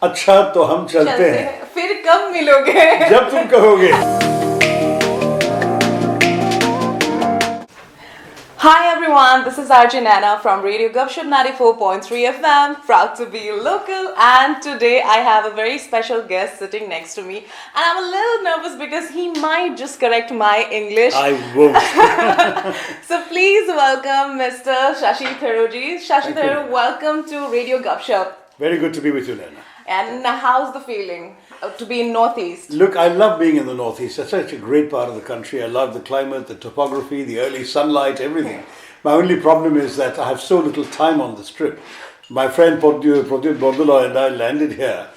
अच्छा तो हम चलते हैं फिर कब मिलोगे जब तुम कहोगे. Hi everyone, this is RJ Naina from Radio Gupshup 94.3 FM, proud to be local, and today I have a very special guest sitting next to me, and I'm a little nervous because he might just correct my English. I won't. So please welcome Mr. Shashi Tharoor ji. Shashi Thank you. Tharoor, welcome to Radio Gupshup. Very good to be with you, Naina. And how's the feeling to be in Northeast? Look, I love being in the Northeast. It's such a great part of the country. I love the climate, the topography, the early sunlight, everything. My only problem is that I have so little time on this trip. My friend Pradyut Bordula and I landed here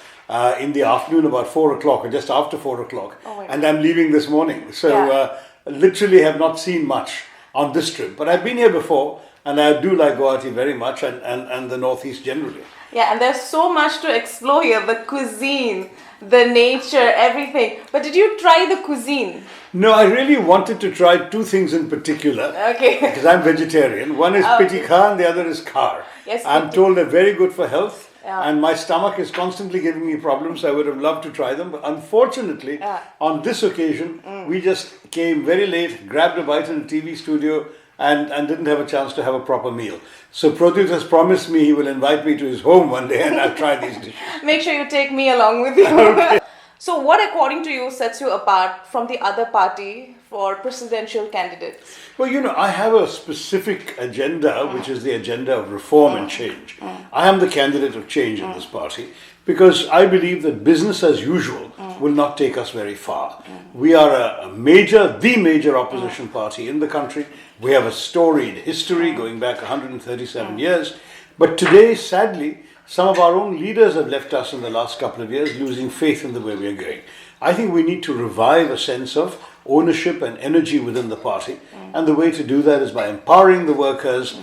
in the afternoon about 4 o'clock, or just after 4 o'clock. And I'm leaving this morning. So literally have not seen much on this trip. But I've been here before, and I do like Guwahati very much, and the Northeast generally. Yeah, and there's so much to explore here. The cuisine, the nature, everything. But did you try the cuisine? No, I really wanted to try two things in particular. Okay. Because I'm vegetarian. One is piti and the other is khar. Yes, I'm told they're very good for health. Yeah. And my stomach is constantly giving me problems. I would have loved to try them. But unfortunately, on this occasion, we just came very late, grabbed a bite in the TV studio, and didn't have a chance to have a proper meal. So Pradyut has promised me he will invite me to his home one day and I'll try these dishes. Make sure you take me along with you. Okay. So what according to you sets you apart from the other party for presidential candidates? Well, you know, I have a specific agenda, which is the agenda of reform and change. I am the candidate of change in this party because I believe that business as usual will not take us very far. We are the major opposition party in the country. We have a storied history going back 137 years. But today, sadly, some of our own leaders have left us in the last couple of years, losing faith in the way we are going. I think we need to revive a sense of ownership and energy within the party. And the way to do that is by empowering the workers,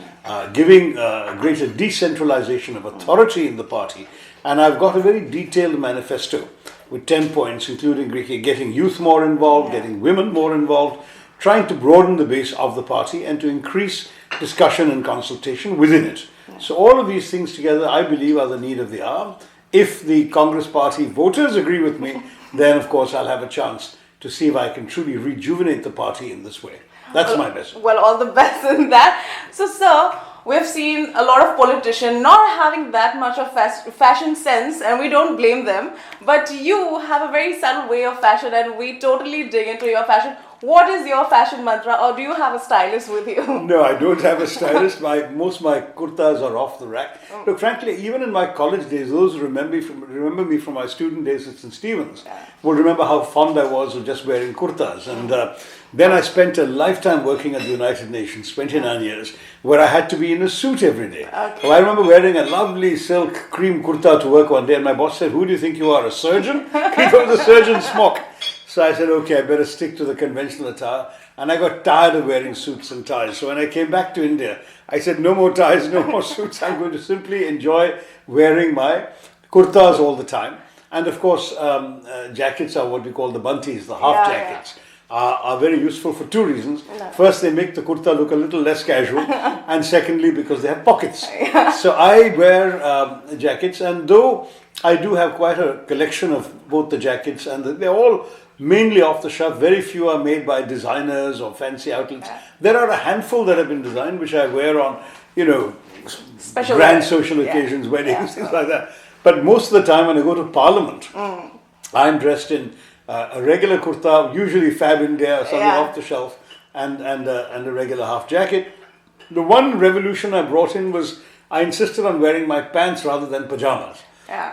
giving greater decentralization of authority in the party. And I've got a very detailed manifesto with 10 points, including getting youth more involved, getting women more involved, trying to broaden the base of the party and to increase discussion and consultation within it. So all of these things together, I believe, are the need of the hour. If the Congress Party voters agree with me, then of course I'll have a chance to see if I can truly rejuvenate the party in this way. That's my message. Well, all the best in that. So, sir, we've seen a lot of politicians not having that much of fashion sense, and we don't blame them. But you have a very subtle way of fashion, and we totally dig into your fashion. What is your fashion mantra, or do you have a stylist with you? No, I don't have a stylist. Most of my kurtas are off the rack. Look, frankly, even in my college days, those who remember me from my student days at St. Stephen's will remember how fond I was of just wearing kurtas. And then I spent a lifetime working at the United Nations, 29 years, where I had to be in a suit every day. Okay. Well, I remember wearing a lovely silk cream kurta to work one day, and my boss said, "Who do you think you are, a surgeon?" He thought it was a surgeon's smock. So I said, okay, I better stick to the conventional attire. And I got tired of wearing suits and ties. So when I came back to India, I said, no more ties, no more suits. I'm going to simply enjoy wearing my kurtas all the time. And of course, jackets are what we call the bunties, the half jackets. Are very useful for two reasons. First, they make the kurta look a little less casual. And secondly, because they have pockets. So I wear jackets. And though I do have quite a collection of both the jackets and they're all mainly off the shelf. Very few are made by designers or fancy outlets. There are a handful that have been designed, which I wear on, special grand social occasions, weddings, things like that. But most of the time when I go to Parliament, I'm dressed in a regular kurta, usually Fab India or something off the shelf, and a regular half jacket. The one revolution I brought in was I insisted on wearing my pants rather than pajamas.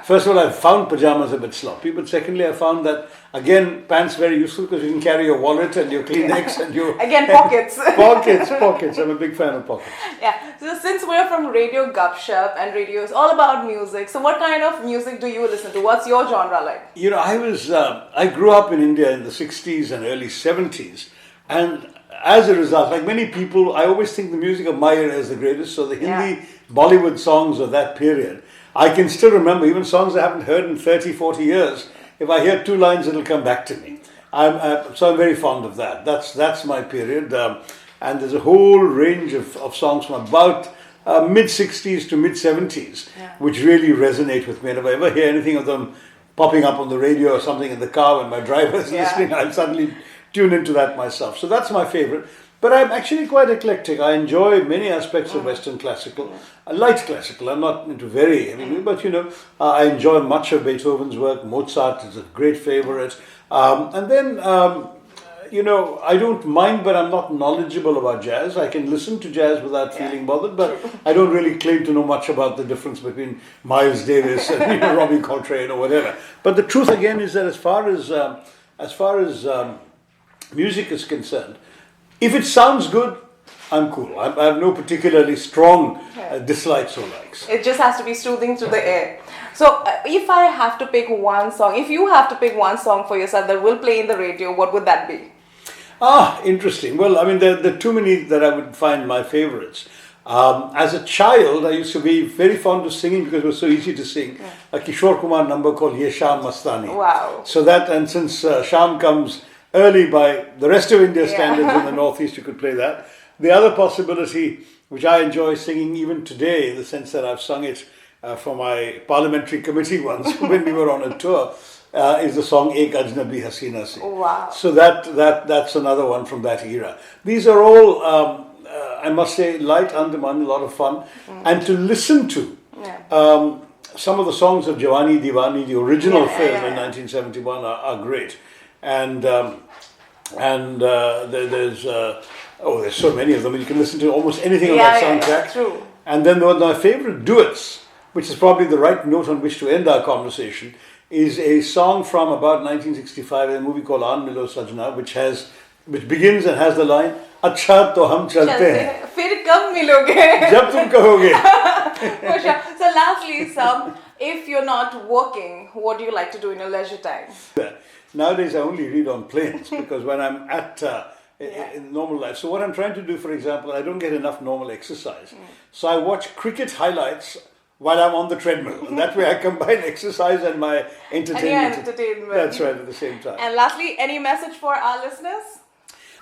First of all, I found pajamas a bit sloppy, but secondly, I found that, again, pants very useful because you can carry your wallet and your Kleenex and your... Again, pockets. Pockets. I'm a big fan of pockets. Yeah. So since we're from Radio Gupshup and radio is all about music, so what kind of music do you listen to? What's your genre like? You know, I grew up in India in the 60s and early 70s, and as a result, like many people, I always think the music of my era is the greatest, so the Hindi Bollywood songs of that period, I can still remember, even songs I haven't heard in 30, 40 years. If I hear two lines, it'll come back to me. So I'm very fond of that. That's my period. And there's a whole range of songs from about mid-60s to mid-70s, which really resonate with me. And if I ever hear anything of them popping up on the radio or something in the car when my driver is listening, I'll suddenly tune into that myself. So that's my favorite. But I'm actually quite eclectic. I enjoy many aspects of Western classical, light classical. I'm not into very heavy, but I enjoy much of Beethoven's work. Mozart is a great favorite. And then, I don't mind, but I'm not knowledgeable about jazz. I can listen to jazz without feeling bothered, but I don't really claim to know much about the difference between Miles Davis and Robbie Coltrane or whatever. But the truth again is that as far as music is concerned, if it sounds good, I'm cool. I have no particularly strong dislikes or likes. It just has to be soothing to the ear. So if I have to pick one song, if you have to pick one song for yourself that will play in the radio, what would that be? Interesting. Well, I mean, there are too many that I would find my favorites. As a child, I used to be very fond of singing because it was so easy to sing. A Kishore Kumar number called Ye Sham Mastani. Wow. So that, and since Sham comes early by the rest of India standards in the Northeast, you could play that. The other possibility, which I enjoy singing even today, in the sense that I've sung it for my parliamentary committee once when we were on a tour, is the song Ek Ajnabi Hasina Se. Wow. So that's another one from that era. These are all, I must say, light Andaman, a lot of fun. And to listen to some of the songs of Jawani Diwani, the original film in 1971, are great. And there's so many of them. You can listen to almost anything on that soundtrack. Yeah, true. And then one of my favorite duets, which is probably the right note on which to end our conversation, is a song from about 1965, a movie called Aan Milo Sajna, which begins and has the line, "Achha to hum chalte hain, fir kab miloge?" Jab tum kahoge. For sure. So lastly, Sab, if you're not working, what do you like to do in your leisure time? Nowadays, I only read on planes because when I'm at in normal life. So what I'm trying to do, for example, I don't get enough normal exercise. So I watch cricket highlights while I'm on the treadmill. And that way I combine exercise and my entertainment. That's right, at the same time. And lastly, any message for our listeners?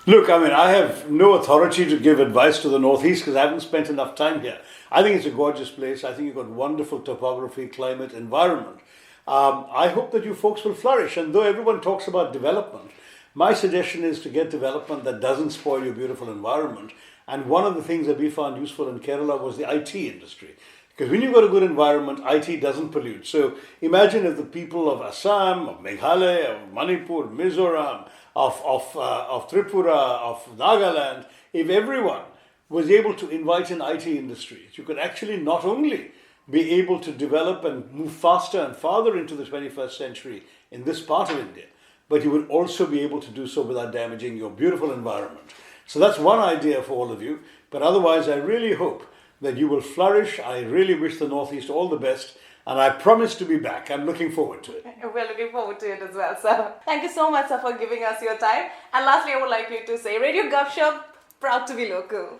Look, I mean, I have no authority to give advice to the Northeast because I haven't spent enough time here. I think it's a gorgeous place. I think you've got wonderful topography, climate, environment. I hope that you folks will flourish. And though everyone talks about development, my suggestion is to get development that doesn't spoil your beautiful environment. And one of the things that we found useful in Kerala was the IT industry. Because when you've got a good environment, IT doesn't pollute. So imagine if the people of Assam, of Meghalaya, of Manipur, Mizoram, of Tripura, of Nagaland, if everyone was able to invite in IT industries, you could actually not only be able to develop and move faster and farther into the 21st century in this part of India, but you would also be able to do so without damaging your beautiful environment. So that's one idea for all of you. But otherwise, I really hope that you will flourish. I really wish the Northeast all the best. And I promise to be back. I'm looking forward to it. We're looking forward to it as well, sir. Thank you so much, sir, for giving us your time. And lastly, I would like you to say, Radio Gupshup, proud to be local.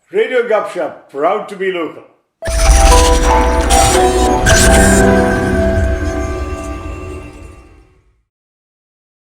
Radio Gupshup, proud to be local.